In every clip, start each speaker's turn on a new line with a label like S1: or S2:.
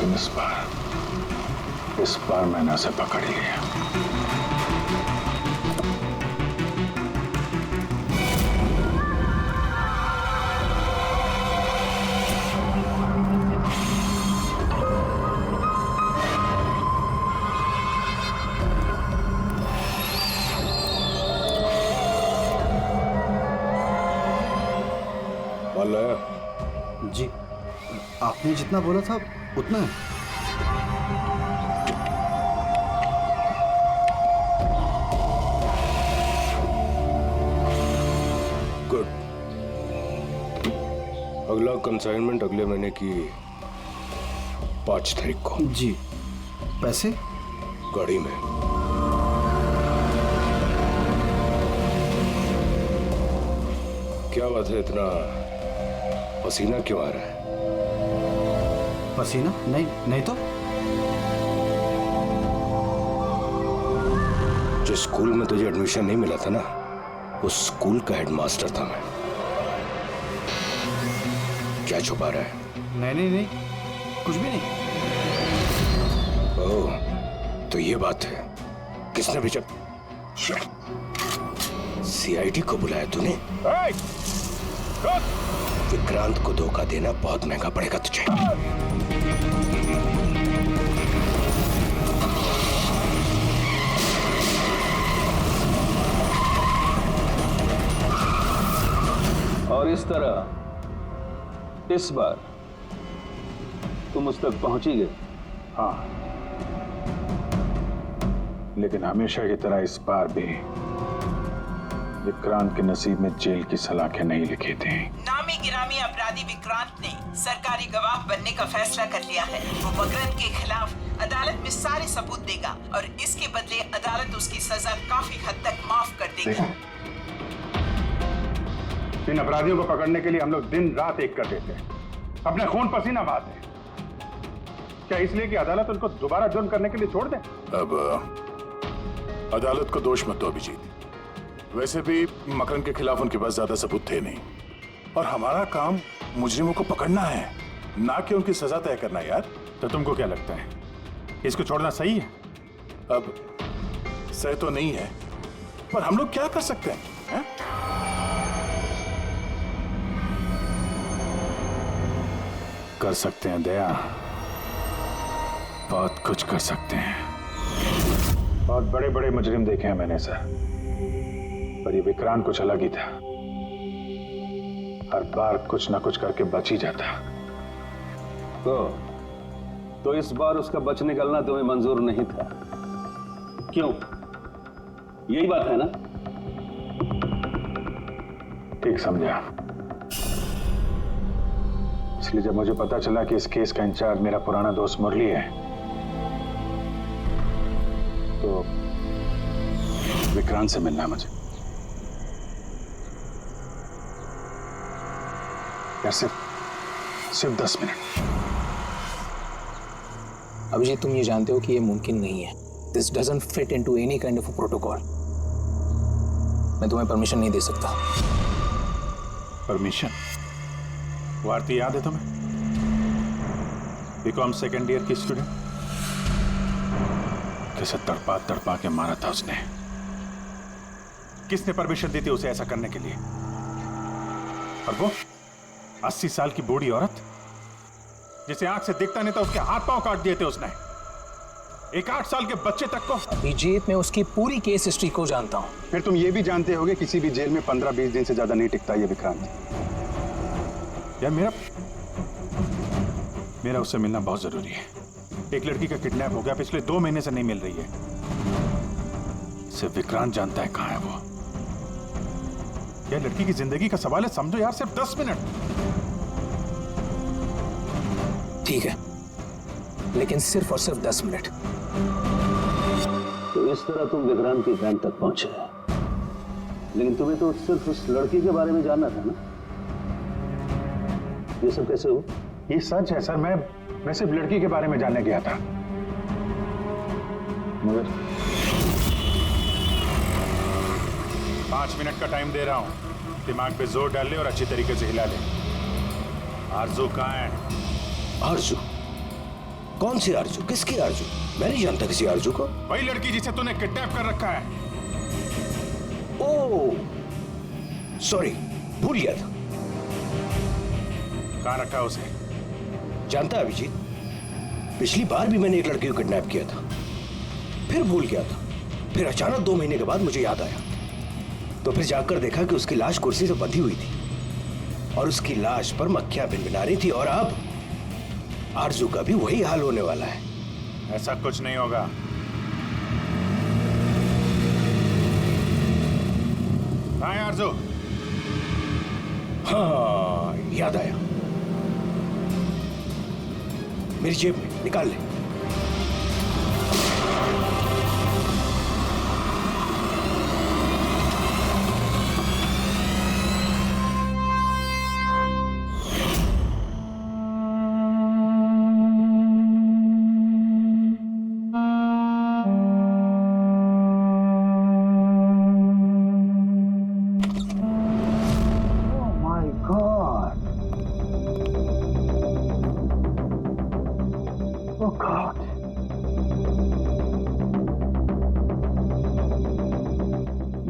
S1: लेकिन इस बार मैंने उसे पकड़ लिया।
S2: जी, आपने जितना बोला था उतना है।
S3: गुड। अगला कंसाइनमेंट अगले महीने की 5 तारीख को।
S2: जी। पैसे?
S3: गाड़ी में। क्या बात है, इतना पसीना क्यों आ रहा है?
S2: पसीना? नहीं तो।
S3: जिस स्कूल में तुझे एडमिशन नहीं मिला था ना, उस स्कूल का हेडमास्टर था मैं। क्या छुपा रहा है?
S2: नहीं, कुछ भी नहीं।
S3: ओह, तो ये बात है। किसने भेजा? सीआईडी को बुलाया तूने? विक्रांत को धोखा देना बहुत महंगा पड़ेगा तुझे।
S1: और इस तरह इस बार तुम उस तक पहुंच ही गए। हाँ, लेकिन हमेशा की तरह इस बार भी विक्रांत के नसीब में जेल की सलाखें नहीं लिखी थी।
S4: नामी गिरामी अपराधी विक्रांत ने सरकारी गवाह बनने का फैसला कर लिया है। वो मकरंद के खिलाफ अदालत में सारे सबूत देगा और इसके बदले अदालत उसकी सजा काफी हद तक माफ कर देगी।
S5: इन अपराधियों को पकड़ने के लिए हम लोग दिन रात एक कर देते हैं, अपने खून पसीना बहाते हैं। क्या इसलिए कि अदालत उनको दोबारा जुर्म करने के लिए छोड़ दे?
S6: अब अदालत को दोष मत दो अभिजीत। वैसे भी मकरंद के खिलाफ उनके पास ज्यादा सबूत थे नहीं, और हमारा काम मुजरिमों को पकड़ना है, ना कि उनकी सजा तय करना। यार,
S5: तो तुमको क्या लगता है, इसको छोड़ना सही है?
S6: अब सही तो नहीं है, पर हम लोग क्या कर सकते हैं?
S1: कर सकते हैं दया, बहुत कुछ कर सकते हैं।
S5: बहुत बड़े बड़े मुजरिम देखे हैं मैंने सर, पर ये विक्रांत कुछ अलग ही था। हर बार कुछ ना कुछ करके बच ही जाता।
S1: तो इस बार उसका बच निकलना तुम्हें मंजूर नहीं था, क्यों? यही बात है ना?
S5: ठीक समझा। इसलिए जब मुझे पता चला कि इस केस का इंचार्ज मेरा पुराना दोस्त मुरली है, तो विक्रांत से मिलना है मुझे। यार सिर्फ 10 मिनट।
S7: अभिजीत, तुम ये जानते हो कि ये मुमकिन नहीं है। This doesn't fit into any kind of protocol. मैं तुम्हें परमिशन नहीं दे सकता।
S5: परमिशन? वो आरती याद है तुम्हें? बीकॉम सेकेंड ईयर की स्टूडेंट, कैसे तड़पा तड़पा के मारा था उसने। किसने परमिशन दी थी उसे ऐसा करने के लिए? और वो 80 साल की बूढ़ी औरत जिसे आंख से दिखता नहीं था, उसके हाथ पांव काट दिए थे उसने। एक 8 साल के बच्चे तक को।
S7: अभिजीत, मैं उसकी पूरी केस हिस्ट्री को जानता हूं।
S5: फिर तुम ये भी जानते होगे किसी भी जेल में 15-20 दिन से ज्यादा नहीं टिकता ये विक्रांत। यार मेरा उससे मिलना बहुत जरूरी है। एक लड़की का किडनैप हो गया, पिछले 2 महीने से नहीं मिल रही है। सिर्फ विक्रांत जानता है कहां है वो। यह लड़की की जिंदगी का सवाल है, समझो यार, सिर्फ 10 मिनट।
S7: ठीक है, लेकिन सिर्फ और सिर्फ 10 मिनट।
S1: तो इस तरह तुम विक्रांत के कैंप तक पहुंचे, लेकिन तुम्हें तो सिर्फ उस लड़की के बारे में जानना था ना? ये सब कैसे हो?
S5: ये सच है सर, मैं सिर्फ लड़की के बारे में जानने गया था। मगर 5 मिनट का टाइम दे रहा हूं, दिमाग पे जोर डाल ले और अच्छी तरीके से हिला ले। आरजू कहां है?
S3: आरजू? कौन सी आरजू? किसकी आरजू? मैं नहीं जानता किसी आरजू को।
S5: वही लड़की जिसे तूने किडनैप कर रखा है।
S3: ओह सॉरी, भूल गया था।
S5: कहाँ रखा है उसे?
S3: जानता है अभिजीत, पिछली बार भी मैंने एक लड़की को किडनैप किया था, फिर भूल गया था। फिर अचानक 2 महीने के बाद मुझे याद आया, तो फिर जाकर देखा कि उसकी लाश कुर्सी से बंधी हुई थी और उसकी लाश पर मक्खियां भिनभिना रही थी। और अब आरजू का भी वही हाल होने वाला है।
S5: ऐसा कुछ नहीं होगा। कहाँ है आरजू?
S3: हाँ, याद आया, मेरी जेब में, निकाल ले।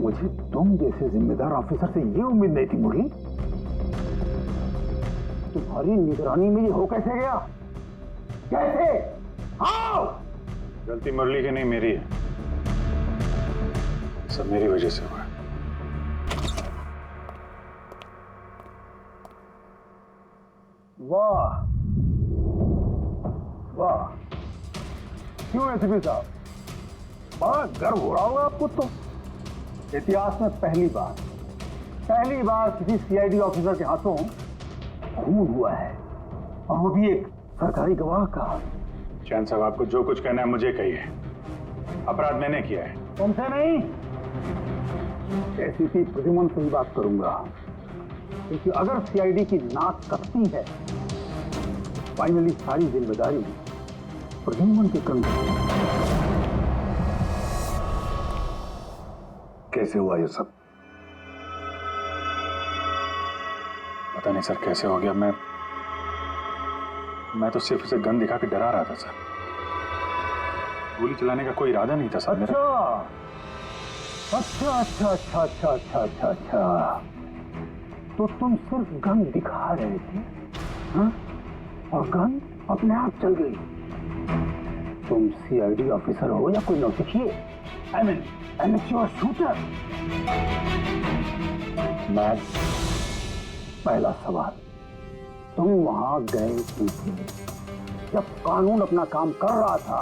S1: मुझे तुम जैसे जिम्मेदार ऑफिसर से ये उम्मीद नहीं थी मुरली। तुम्हारी निगरानी में ये हो कैसे गया? कैसे? हाउ?
S5: गलती मुरली की नहीं, मेरी है। सब मेरी वजह से हुआ।
S1: वाह वाह, क्यों एसपी साहब, बड़ा गर्व हो रहा होगा आपको। तो इतिहास में पहली बार किसी सीआईडी ऑफिसर के हाथों खून हुआ है, और वो भी एक सरकारी गवाह का।
S5: चैन साहब, आपको जो कुछ कहना है मुझे कहिए। अपराध मैंने किया है।
S1: तुमसे नहीं, एसीपी प्रद्युमन से ही बात करूंगा, क्योंकि अगर सीआईडी की नाक कटती है, फाइनली सारी जिम्मेदारी प्रद्युमन के कंधे। कैसे हुआ ये सब?
S5: पता नहीं सर कैसे हो गया। मैं तो सिर्फ उसे गन दिखा के डरा रहा था सर। गोली चलाने का कोई इरादा नहीं था सर मेरा। अच्छा। तो तुम सिर्फ गन दिखा रहे थे, हाँ? और गन अपने आप चल गई। तुम सीआईडी ऑफिसर हो या कोई नौसिखिए? I mean amateur shooter. मैं पहला सवाल, तुम वहां गए क्यों थे? जब कानून अपना काम कर रहा था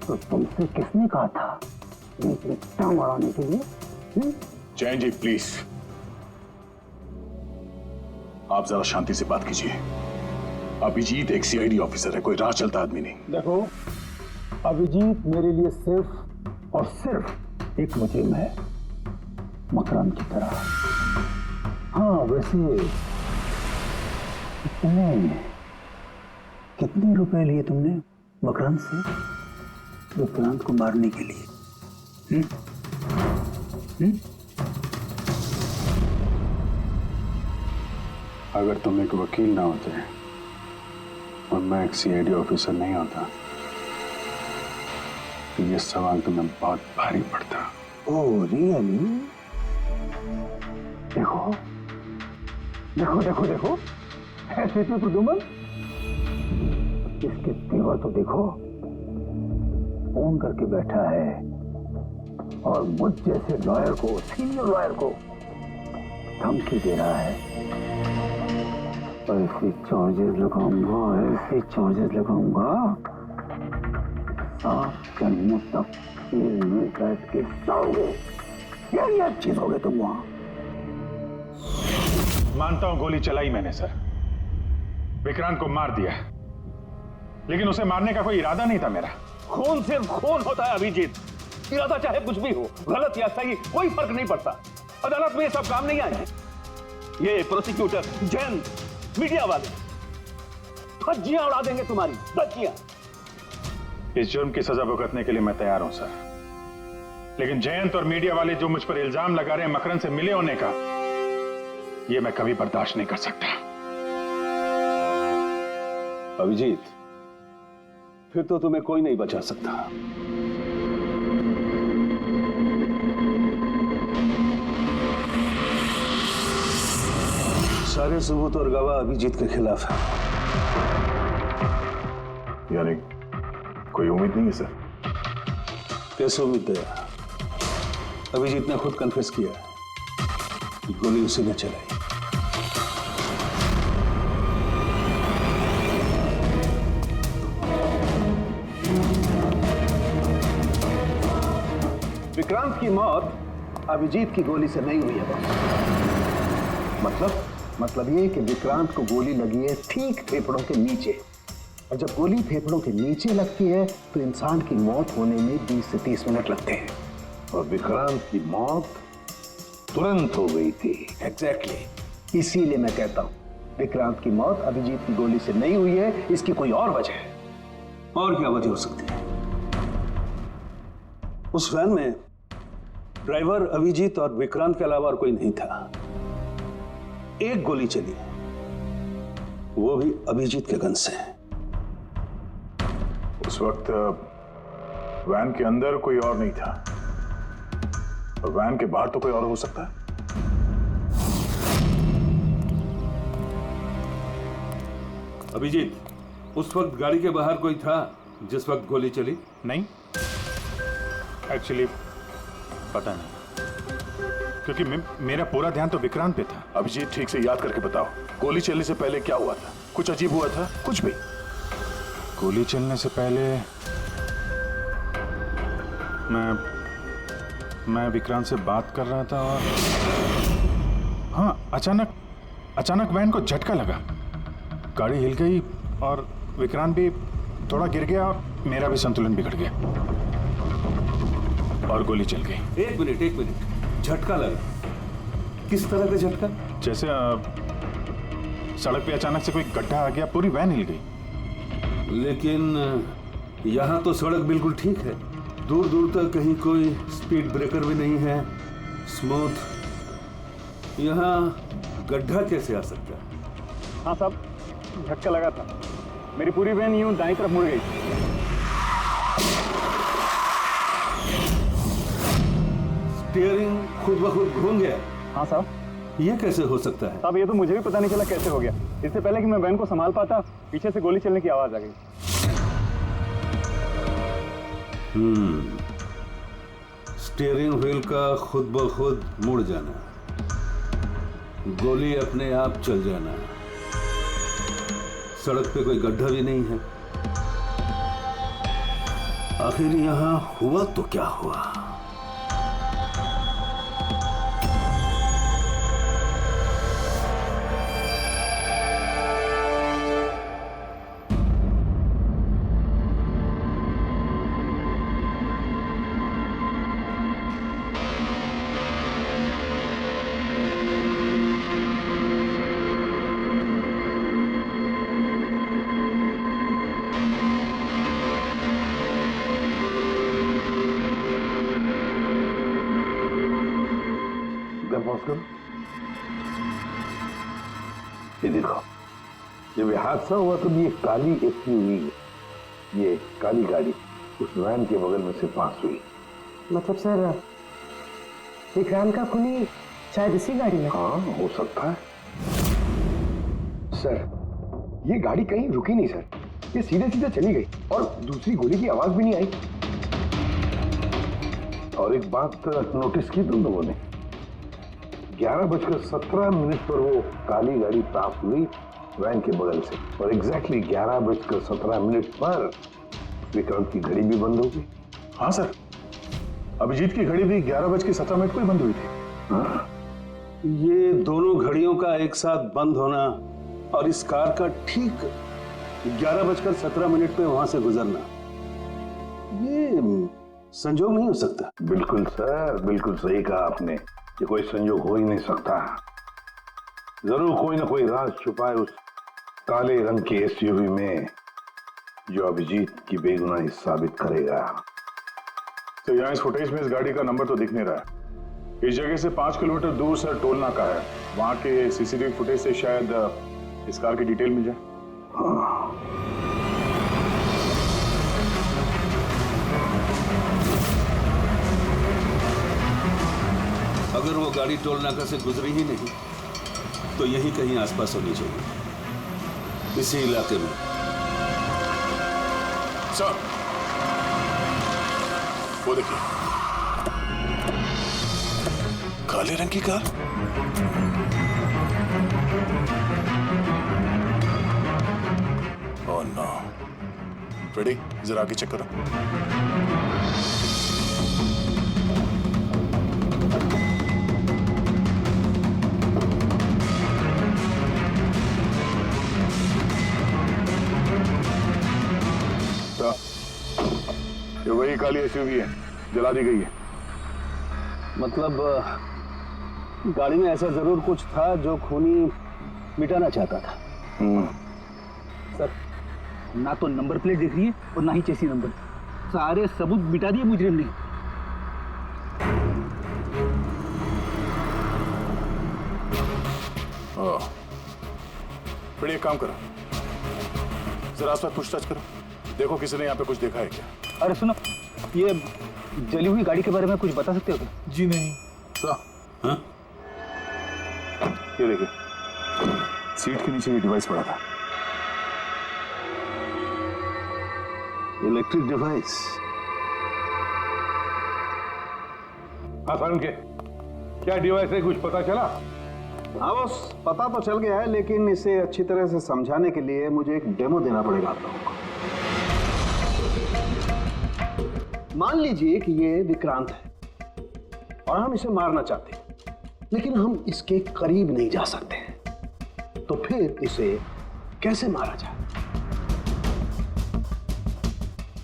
S5: तो तुमसे किसने कहा था बीच में टांग अड़ाने के लिए?
S6: जैन जी प्लीज, आप जरा शांति से बात कीजिए। अभिजीत एक सीआईडी ऑफिसर है, कोई राह चलता आदमी नहीं।
S1: देखो, अभिजीत मेरे लिए सिर्फ और सिर्फ एक मुजरिम है, मकरंद की तरह। हाँ, वैसे कितने रुपए लिए तुमने मकरंद से विक्रांत को मारने के लिए?
S5: अगर तुम एक वकील ना होते और मैं एक सीआईडी ऑफिसर नहीं होता तो ये सवाल तुम्हें बहुत भारी पड़ता।
S1: Oh really? देखो देखो देखो देखो, ऐसे तो प्रद्युमन, इसके तेवर तो देखो, फोन करके बैठा है और मुझ जैसे लॉयर को, सीनियर लॉयर को धमकी दे रहा है। ऐसे चार्जेस लगाऊंगा, साफ जन्मों तक जेल में बैठ के सोओगे। यही अच्छी सोगे तुम वहां।
S5: मानता हूं गोली चलाई मैंने सर, विक्रांत को मार दिया, लेकिन उसे मारने का कोई इरादा नहीं था मेरा।
S1: खून सिर्फ खून होता है अभिजीत, इरादा चाहे कुछ भी हो, गलत या सही कोई फर्क नहीं पड़ता। अदालत में ये सब काम नहीं आए हैं। ये प्रोसिक्यूटर, जैन, मीडिया वाले धज्जियां उड़ा देंगे तुम्हारी, धज्जियां।
S5: इस जुर्म की सजा भुगतने के लिए मैं तैयार हूं सर, लेकिन जयंत और मीडिया वाले जो मुझ पर इल्जाम लगा रहे हैं मकरंद से मिले होने का, यह मैं कभी बर्दाश्त नहीं कर सकता।
S1: अभिजीत, फिर तो तुम्हें कोई नहीं बचा सकता। सारे सबूत और गवाह अभिजीत के खिलाफ है।
S6: यानी कोई उम्मीद नहीं है सर?
S1: कैसे उम्मीद है? अभिजीत ने खुद कन्फेस किया है कि गोली उसी ने चलाई। विक्रांत की मौत अभिजीत की गोली से नहीं हुई है। मतलब ये कि विक्रांत को गोली लगी है ठीक फेफड़ों के नीचे, और जब गोली फेफड़ों के नीचे लगती है तो इंसान की मौत होने में 20 से 30 मिनट लगते हैं, और विक्रांत की मौत तुरंत हो गई थी। एग्जैक्टली। इसीलिए मैं कहता हूं विक्रांत की मौत अभिजीत की गोली से नहीं हुई है, इसकी कोई और वजह है। और क्या वजह हो सकती है? उस वैन में ड्राइवर अभिजीत और विक्रांत के अलावा और कोई नहीं था। एक गोली चली, वो भी अभिजीत के गन से।
S6: उस वक्त वैन के अंदर कोई और नहीं था, और वैन के बाहर तो कोई और हो सकता है।
S8: अभिजीत, उस वक्त गाड़ी के बाहर कोई था जिस वक्त गोली चली?
S5: नहीं, एक्चुअली पता नहीं, क्योंकि मेरा पूरा ध्यान तो विक्रांत पे था।
S6: अभिजीत, ठीक से याद करके बताओ, गोली चलने से पहले क्या हुआ था? कुछ अजीब हुआ था? कुछ भी?
S5: गोली चलने से पहले मैं विक्रांत से बात कर रहा था, और हाँ, अचानक वैन को झटका लगा, गाड़ी हिल गई और विक्रांत भी थोड़ा गिर गया और मेरा भी संतुलन बिगड़ गया और गोली चल गई।
S8: एक मिनट, झटका लगा? किस तरह का झटका?
S5: जैसे सड़क पे अचानक से कोई गड्ढा आ गया, पूरी वैन हिल गई।
S8: लेकिन यहाँ तो सड़क बिल्कुल ठीक है, दूर दूर तक कहीं कोई स्पीड ब्रेकर भी नहीं है, स्मूथ। यहाँ गड्ढा कैसे आ सकता है?
S1: हाँ साहब, झटका लगा था। मेरी पूरी वैन यूं दाईं तरफ मुड़ गई।
S8: स्टीयरिंग खुद ब खुद घूम गया?
S1: हाँ साहब।
S8: ये कैसे हो सकता है?
S1: साहब, ये तो मुझे भी पता नहीं चला कैसे हो गया। इससे पहले कि मैं वैन को संभाल पाता, पीछे से गोली चलने की आवाज आ गई।
S8: स्टीयरिंग व्हील का खुद ब खुद मुड़ जाना, गोली अपने आप चल जाना, सड़क पे कोई गड्ढा भी नहीं है। आखिर यहाँ हुआ तो क्या हुआ?
S1: ये देखो, जब ये हादसा हुआ तो ये काली एसयूवी, ये काली गाड़ी उस वैन के बगल में से पास हुई।
S9: मतलब सर, विक्रांत का खूनी शायद इसी गाड़ी में?
S1: हाँ, हो सकता है। सर, ये गाड़ी कहीं रुकी नहीं सर, ये सीधे सीधे चली गई और दूसरी गोली की आवाज भी नहीं आई। और एक बात नोटिस की तुम लोगों ने, 11:17 पर वो काली गाड़ी पास हुई वैन के बगल से, और एग्जैक्टली 11:17 पर विक्रांत की घड़ी भी बंद हो गई।
S6: हाँ सर, अभिजीत की घड़ी भी 11:17 को ही बंद हुई थी।
S1: हाँ, ये दोनों घड़ियों का एक साथ बंद होना और इस कार का ठीक 11:17 पे वहां से गुजरना, ये संजोग नहीं हो सकता। बिल्कुल सर, बिल्कुल सही कहा आपने, ये कोई संजोग हो ही नहीं सकता। जरूर कोई ना कोई राज छुपा है उस काले रंग के एसयूवी में, जो अभिजीत की बेगुनाही साबित करेगा।
S6: तो यहाँ इस फुटेज में इस गाड़ी का नंबर तो दिख नहीं रहा है। इस जगह से 5 किलोमीटर दूर सर टोल नाका है, वहां के सीसीटीवी फुटेज से शायद इस कार की डिटेल मिल जाए।
S1: हाँ।
S8: गाड़ी टोल नाका से गुजरी ही नहीं तो यहीं कहीं आसपास होनी चाहिए, इसी इलाके में।
S6: सर, वो देखिए, काले रंग की कार। Oh no. फ्रेडी, जरा आगे चेक करो। ये वही काली एसयूवी है, जला दी गई है।
S8: मतलब गाड़ी में ऐसा जरूर कुछ था जो खूनी मिटाना चाहता था। सर, ना तो नंबर प्लेट दिख रही है और ना ही चेसी नंबर। सारे सबूत मिटा दिए मुजरिम ने।
S6: फिर एक काम करो, जरा आसपास पूछताछ करो, देखो किसी ने यहाँ पे कुछ देखा है क्या।
S8: अरे सुनो, ये जली हुई गाड़ी के बारे में कुछ बता सकते हो क्या?
S5: जी नहीं।
S8: हाँ?
S6: ये देखिए, सीट के नीचे ये डिवाइस पड़ा था।
S8: Electric device.
S1: हाँ सारुण के, क्या डिवाइस है, कुछ पता चला?
S2: हाँ बॉस, पता तो चल गया है, लेकिन इसे अच्छी तरह से समझाने के लिए मुझे एक डेमो देना पड़ेगा आप लोगों को। मान लीजिए कि ये विक्रांत है और हम इसे मारना चाहते हैं, लेकिन हम इसके करीब नहीं जा सकते हैं, तो फिर इसे कैसे मारा जाए?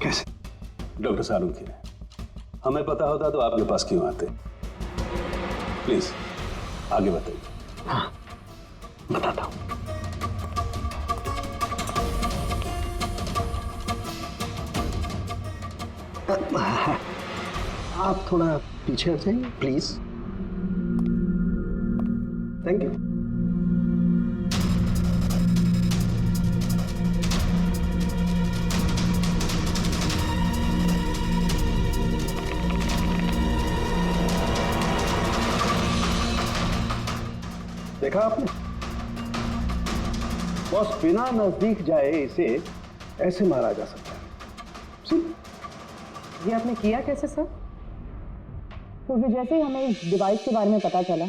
S2: कैसे?
S8: डॉक्टर सालुंखे, हमें पता होता तो आपके पास क्यों आते? प्लीज आगे बताइए।
S2: हाँ, बताता हूं। आप थोड़ा पीछे हट जाइए प्लीज। Thank you. देखा आपने बॉस, बिना नजदीक जाए इसे ऐसे मारा जा सकता है।
S9: ये आपने किया कैसे सर? क्योंकि जैसे ही हमें इस डिवाइस के बारे में पता चला,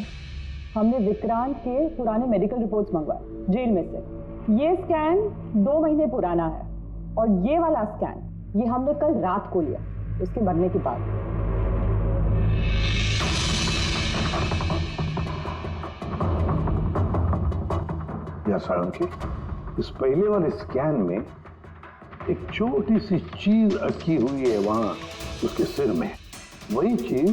S9: हमने विक्रांत के पुराने मेडिकल रिपोर्ट्स मंगवाए जेल में से। ये स्कैन 2 महीने पुराना है और ये वाला स्कैन ये हमने कल रात को लिया, उसके मरने के बाद।
S1: या सारुण, इस पहले वाले स्कैन में एक छोटी सी चीज अटकी हुई है वहां उसके सिर में। वही चीज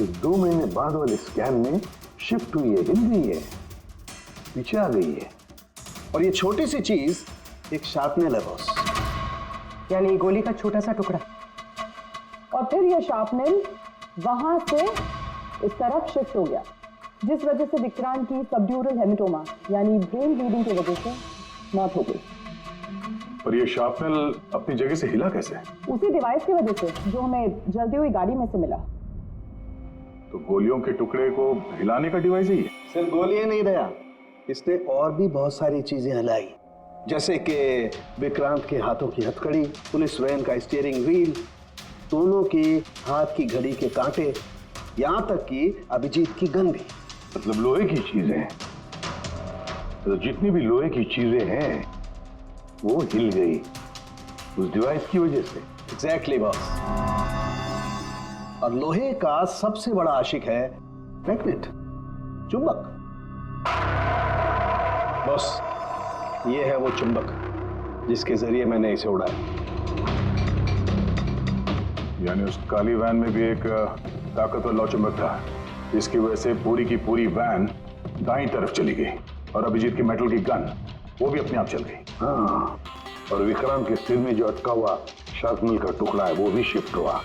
S1: इस 2 महीने बाद वाले स्कैन में शिफ्ट हुई है, हिल गई है, पीछे आ गई है।
S2: और ये छोटी सी चीज एक शार्पनेल है बॉस,
S9: यानी गोली का छोटा सा टुकड़ा। और फिर ये शार्पनेल वहां से इस तरफ शिफ्ट हो गया, जिस वजह से विक्रांत की सबड्यूरल हेमेटोमा यानी ब्रेन ब्लीडिंग की वजह से मौत हो गई।
S6: और ये शार्पनेल अपनी जगह से हिला कैसे?
S9: उसी डिवाइस की वजह से जो हमें जलती हुई गाड़ी में से मिला।
S6: तो गोलियों के टुकड़े को हिलाने का डिवाइस ही है?
S2: सिर्फ गोलियां नहीं दया, इसने और भी बहुत सारी चीजें हिलाई, जैसे कि विक्रांत के हाथों की हथकड़ी, पुलिस वैन का स्टीयरिंग व्हील, दोनों के हाथ की घड़ी के कांटे, यहां तक कि अभिजीत की गन भी।
S1: मतलब लोहे की चीजें, तो जितनी भी लोहे की चीजें हैं वो हिल गई उस डिवाइस की वजह से।
S2: Exactly boss. और लोहे का सबसे बड़ा आशिक है मैग्नेट, चुंबक। बॉस, ये है वो चुंबक जिसके जरिए मैंने इसे उड़ाया।
S6: यानी उस काली वैन में भी एक ताकतवर लौ चुंबक था, जिसकी वजह से पूरी की पूरी वैन दाईं तरफ चली गई और अभिजीत की मेटल की गन वो भी अपने आप चल गई।
S1: हाँ, और विक्रांत के सिर में जो अटका हुआ शार्पनेल का टुकड़ा है वो भी शिफ्ट हुआ।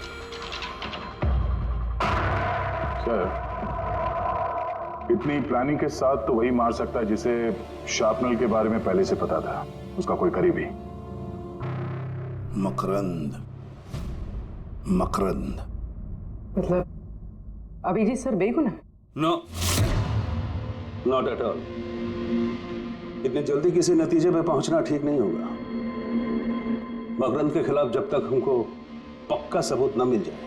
S6: सर, इतनी प्लानिंग के साथ तो वही मार सकता है जिसे शार्पनेल के बारे में पहले से पता था, उसका कोई करीबी।
S2: मकरंद।
S9: मतलब अभिजीत सर बेगुनाह?
S8: No, not at all. इतनी जल्दी किसी नतीजे पे पहुंचना ठीक नहीं होगा। मकरंद के खिलाफ जब तक हमको पक्का सबूत न मिल जाए,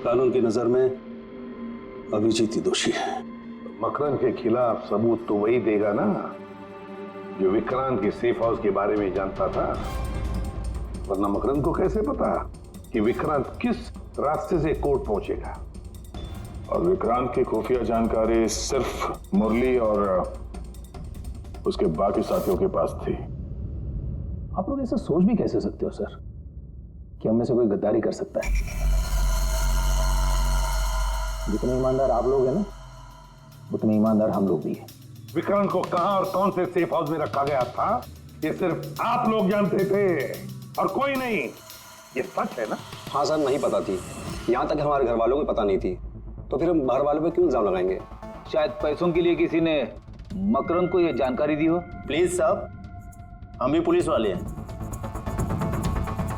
S8: कानून की नजर में अभिजीत ही दोषी है।
S2: मकरंद के खिलाफ सबूत तो वही देगा ना जो विक्रांत के सेफ हाउस के बारे में जानता था। वरना मकरंद को कैसे पता कि विक्रांत किस रास्ते से कोर्ट पहुंचेगा।
S6: और विक्रांत की खुफिया जानकारी सिर्फ मुरली और उसके बाकी साथियों के पास थी।
S7: आप लोग ऐसा सोच भी कैसे सकते हो सर कि हम में से कोई गद्दारी कर सकता है? जितने ईमानदार आप लोग हैं ना, उतने ईमानदार हम लोग भी हैं।
S2: विक्रांत को कहां और कौन से सेफ हाउस में रखा गया था ये सिर्फ आप लोग जानते थे और कोई नहीं। ये सच है ना?
S10: हाँ सर, नहीं पता थी। यहाँ तक हमारे घर वालों को पता नहीं थी, तो फिर हम बाहर वालों पे क्यों इल्जाम लगाएंगे?
S8: शायद पैसों के लिए किसी ने मकरंद को यह जानकारी दी हो।
S3: प्लीज साहब, हम भी पुलिस वाले हैं,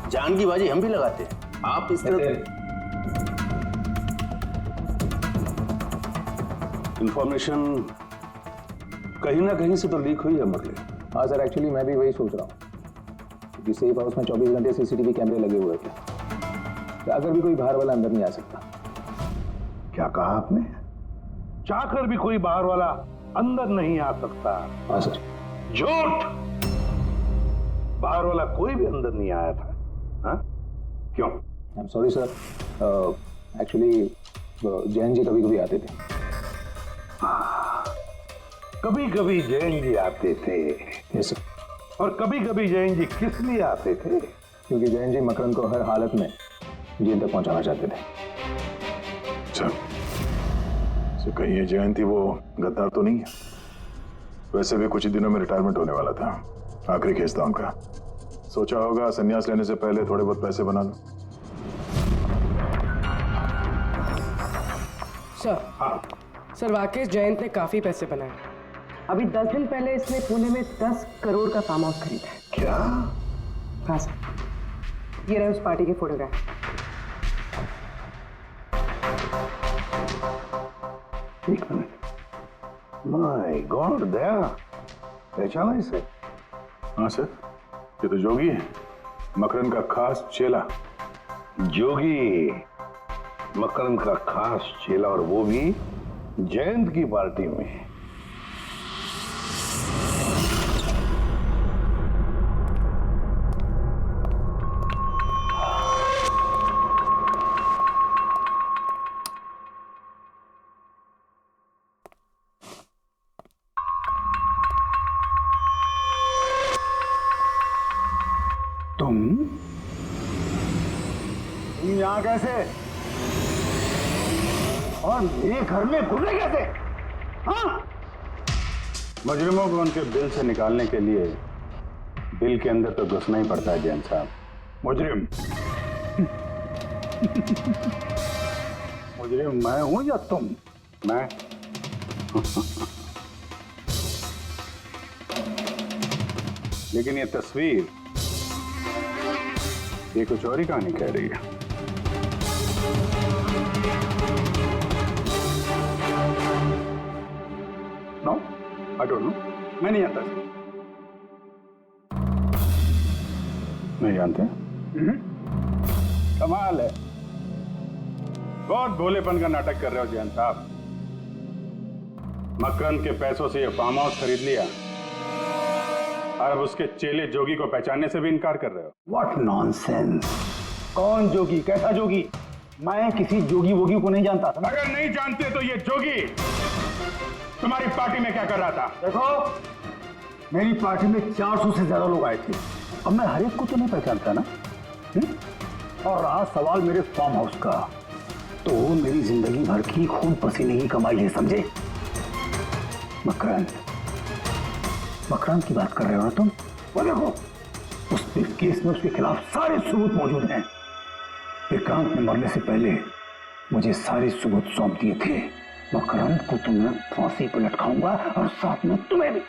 S3: जान की बाजी हम भी लगाते हैं। आप इस तरह
S8: इंफॉर्मेशन कहीं ना कहीं से तो लीक हुई है मुरली।
S7: हाँ सर, एक्चुअली मैं भी वही सोच रहा हूँ, क्योंकि सेफ हाउस में 24 घंटे सीसीटीवी कैमरे लगे हुए थे, अगर भी कोई बाहर वाला अंदर नहीं आ सकता।
S2: क्या कहा आपने? चाहकर भी कोई बाहर वाला अंदर नहीं आ सकता।
S7: हाँ सर।
S2: झूठ! बाहर वाला कोई भी अंदर नहीं आया था। हाँ? क्यों?
S7: I am sorry sir, actually Jain ji कभी कभी आते थे।
S2: कभी कभी जैन जी आते थे।
S7: Yes sir.
S2: और कभी कभी जैन जी किस लिए आते थे?
S7: क्योंकि जैन जी मकरंद को हर हालत में जेल तक पहुंचाना चाहते थे।
S6: अच्छा, तो कहीं ये जयंती वो गद्दार तो नहीं है? वैसे भी कुछ ही दिनों में रिटायरमेंट होने वाला था, आखिरी केस था उनका। सोचा होगा संन्यास लेने से पहले थोड़े बहुत पैसे बना लो।
S11: सर,
S2: हाँ।
S11: सर राकेश जयंत ने काफी पैसे बनाए।
S9: अभी 10 दिन पहले इसने पुणे में 10 करोड़ का फार्म हाउस खरीदा है।
S2: क्या?
S9: हाँ सर, ये रहे उस पार्टी के फोटोग्राफ।
S2: एक मिनट, माय गॉड, दया पहचाना इसे?
S6: हाँ सर, ये तो जोगी है, मकरंद का खास चेला।
S2: जोगी मकरंद का खास चेला, और वो भी जयंत की पार्टी में। तुम यहां कैसे और मेरे घर में घुसे कैसे? हाँ?
S5: मुजरिमों को उनके बिल से निकालने के लिए बिल के अंदर तो घुसना ही पड़ता है जैन साहब।
S2: मुजरिम? मुजरिम मैं हूं या तुम?
S5: मैं लेकिन ये तस्वीर, ये कुछ और ही कहानी कह रही है।
S2: नो, आई डोंट नो, मैं नहीं जानता।
S5: नहीं जानते? कमाल है, बहुत भोलेपन का नाटक कर रहे हो जयंत साहब। मकरंद के पैसों से ये फार्म हाउस खरीद लिया और अब उसके चेले जोगी को पहचानने से भी इनकार कर रहे हो।
S2: What nonsense! कौन जोगी? कैसा जोगी? मैं किसी जोगी वोगी को नहीं जानता था।
S5: अगर नहीं जानते तो ये जोगी तुम्हारी पार्टी में क्या कर रहा था?
S2: देखो, मेरी पार्टी में 400 से ज्यादा लोग आए थे। अब मैं हर एक को तो नहीं पहचानता ना। और रहा सवाल मेरे फार्म हाउस का, तो मेरी जिंदगी भर की खून पसीने की कमाई है, समझे? मकरंद की बात कर रहे हो ना तुम? वो देखो, उस केस में उसके खिलाफ सारे सबूत मौजूद हैं। विक्रांत ने मरने से पहले मुझे सारे सबूत सौंप दिए थे। मकरंद को तो मैं फांसी पर लटकाऊंगा और साथ में तुम्हें भी।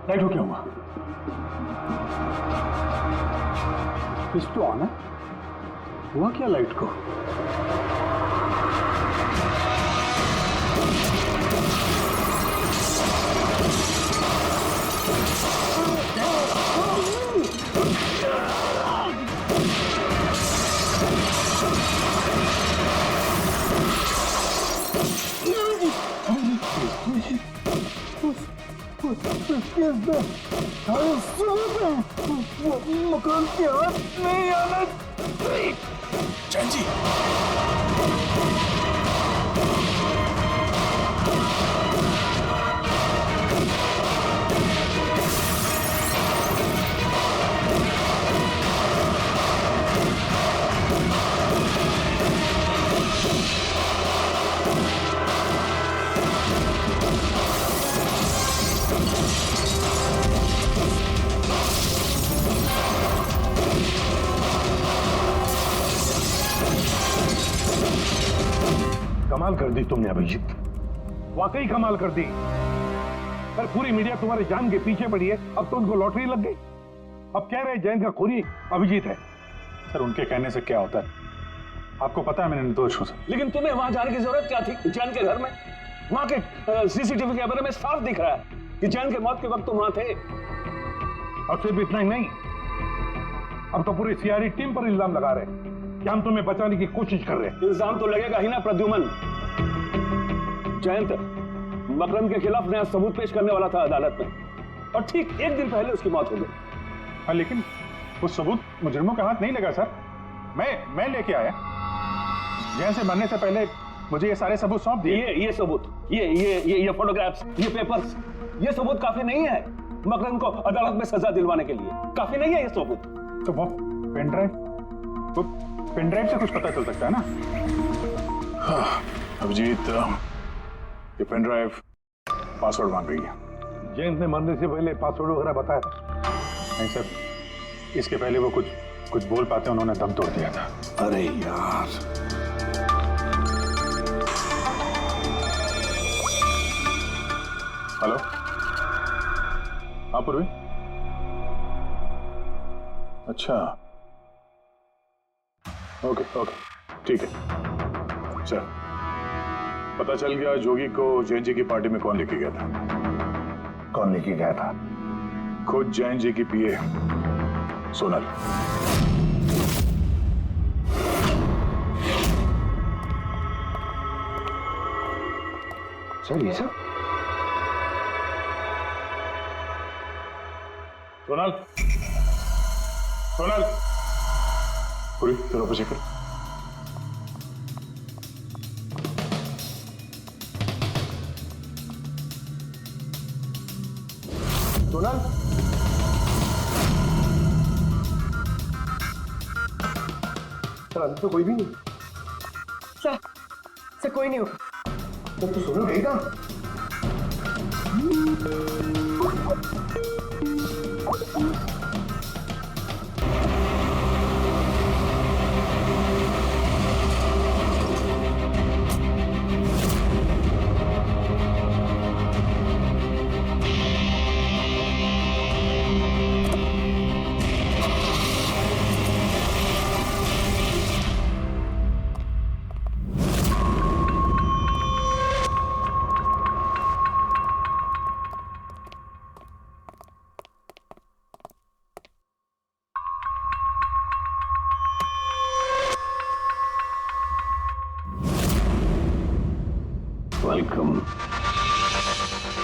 S2: लाइट हो क्या हुआ? स्विच तो ऑन है। हुआ क्या लाइट को?
S1: मकान के हाथ नहीं आना।
S6: जैन जी,
S1: कमाल कर दी तुमने अभिजीत, वाकई कमाल कर दी। पर पूरी मीडिया तुम्हारे जान के पीछे पड़ी है, अब तो उनको लॉटरी लग गई। अब कह रहे जैन का खूनी अभिजीत है।
S5: सर उनके कहने से क्या होता है? आपको पता है मैं निर्दोष हूं सर।
S8: लेकिन तुम्हें वहां जाने की जरूरत क्या थी जैन के घर में? वहां के सीसीटीवी कैमरे में साफ दिख रहा है कि जैन के मौत के वक्त तुम वहां थे।
S1: और सिर्फ इतना ही नहीं, अब तो पूरी सीआईडी टीम पर इल्जाम लगा रहे हैं कि हम तुम्हें बचाने की कोशिश कर रहे हैं।
S8: इल्जाम तो लगेगा ही ना प्रद्युमन। जयंत मकरंद के खिलाफ नया सबूत पेश करने वाला था अदालत में, और ठीक एक दिन पहले उसकी मौत हो गई।
S5: हाँ, लेकिन वो सबूत मुजरिमों के हाथ नहीं लगा सर। मैं लेके आया। जैन से मरने से पहले मुझे ये सारे सबूत सौंप दिए।
S8: ये सबूत, ये फोटोग्राफ्स, ये पेपर्स, ये सबूत काफी नहीं है मकरंद को अदालत में सजा दिलवाने के लिए। काफी नहीं है ये सबूत।
S5: तो वो पेन ड्राइव से कुछ पता चल सकता है ना?
S6: हाँ, अभिजीत, ये पेन ड्राइव पासवर्ड मांग रही है।
S1: जैन ने मरने से पहले पासवर्ड वगैरह बताया?
S5: नहीं सर, इसके पहले वो कुछ बोल पाते उन्होंने दम तोड़ दिया था।
S2: अरे यार,
S6: हेलो, हाँ पूर्वी। अच्छा, ओके, ठीक है। चल, पता चल गया जोगी को जैन जी की पार्टी में कौन लेके गया था।
S1: कौन लेके गया था?
S6: खुद जैन जी की पीए सोनल।
S2: सर ये सब?
S6: सोनल, पूरी तेरा ऊपर चेक कर।
S1: सोनल, सर अभी तो कोई भी नहीं।
S11: सर कोई नहीं होगा।
S1: तो सोनल गई कहाँ?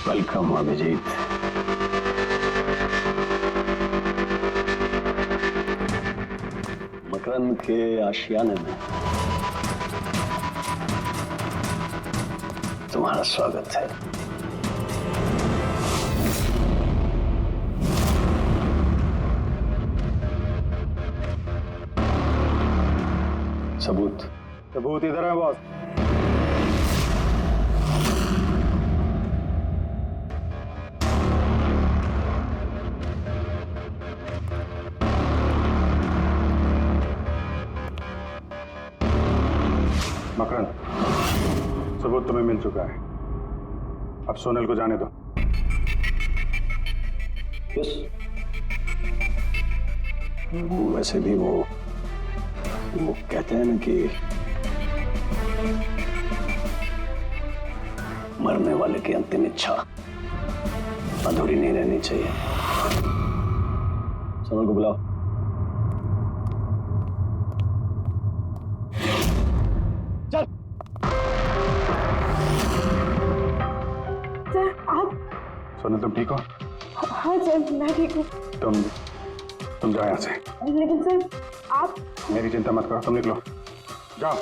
S2: वेलकम अभिजीत। मकरंद के आशियाने में तुम्हारा स्वागत है।
S1: सबूत इधर है बॉस। मकरंद, सबूत तुम्हें मिल चुका है, अब सोनल को जाने दो।
S2: वैसे भी वो वो कहते हैं ना कि मरने वाले की अंतिम इच्छा अधूरी नहीं रहनी चाहिए। सोनल को बुलाओ। चल।
S9: सर आप?
S5: सोनल तुम ठीक हो?
S9: हाँ सर मैं ठीक हूँ।
S5: तुम जाओ यहाँ से।
S9: लेकिन सर आप?
S5: मेरी चिंता मत करो, तुम निकलो, जाओ।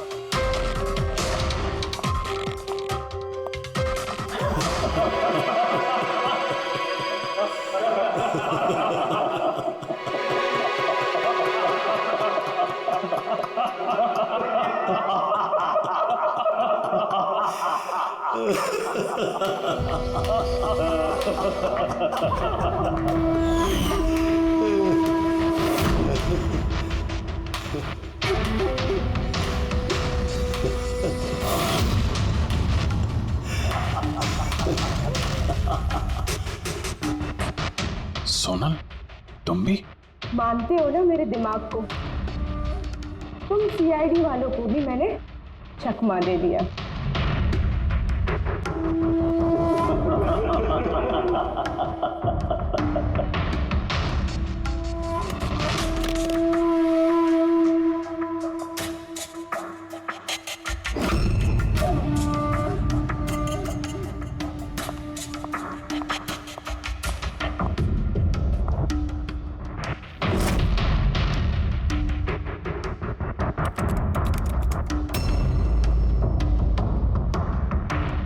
S6: सोनल, तुम भी?
S9: मानते हो ना मेरे दिमाग को? तुम सीआईडी वालों को भी मैंने चकमा दे दिया।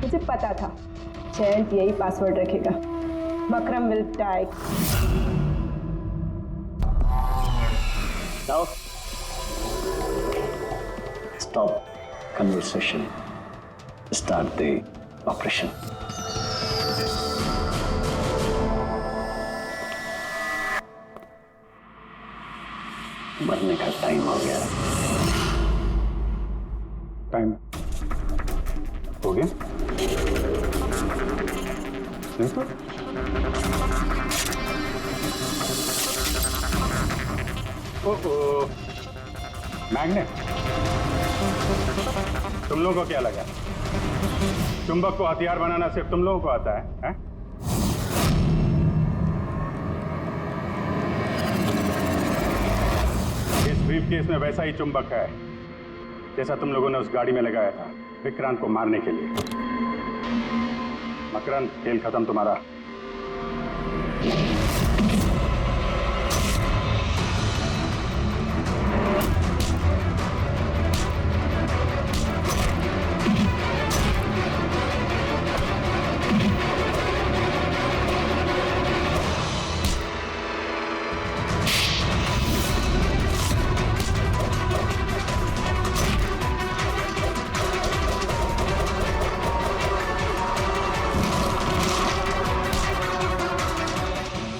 S9: मुझे पता था जयंत यही पासवर्ड रखेगा। Makram will die.
S2: Now, stop conversation. Start the operation. मरने का टाइम हो गया।
S5: टाइम हो गया? नहीं तो? ओह, मैग्नेट। तुम लोगों को क्या लगा? चुंबक को हथियार बनाना सिर्फ तुम लोगों को आता है? इस ब्रीफकेस में वैसा ही चुंबक है जैसा तुम लोगों ने उस गाड़ी में लगाया था विक्रांत को मारने के लिए। मकरंद, खेल खत्म तुम्हारा।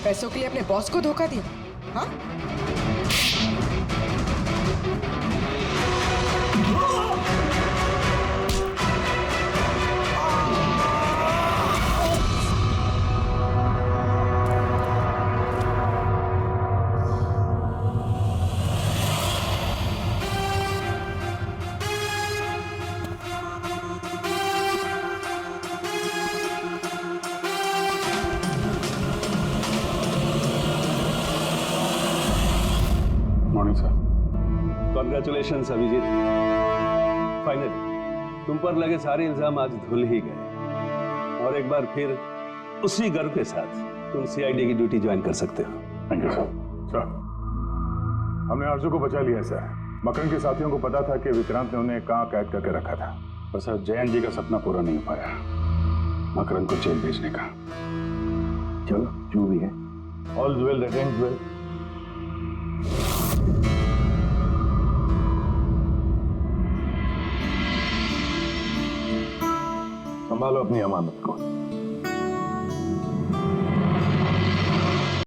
S11: पैसों के लिए अपने बॉस को धोखा दिया? हाँ?
S8: कॉन्ग्रेचुलेशन अभिजीत, फाइनली तुम पर लगे सारे इल्जाम आज धुल ही गए और एक बार फिर उसी गर्व के साथ तुम सीआईडी की ड्यूटी ज्वाइन कर सकते हो।
S6: Thank you sir. सर, हमने आरजू को बचा लिया सर। मकरन के साथियों को पता था कि विक्रांत ने उन्हें कहाँ कैद करके रखा था, पर सर जयंत जी का सपना पूरा नहीं हो पाया मकरन को जेल भेजने का।
S2: चलो जो भी है,
S6: all well that ends well. संभालो अपनी अमानत को।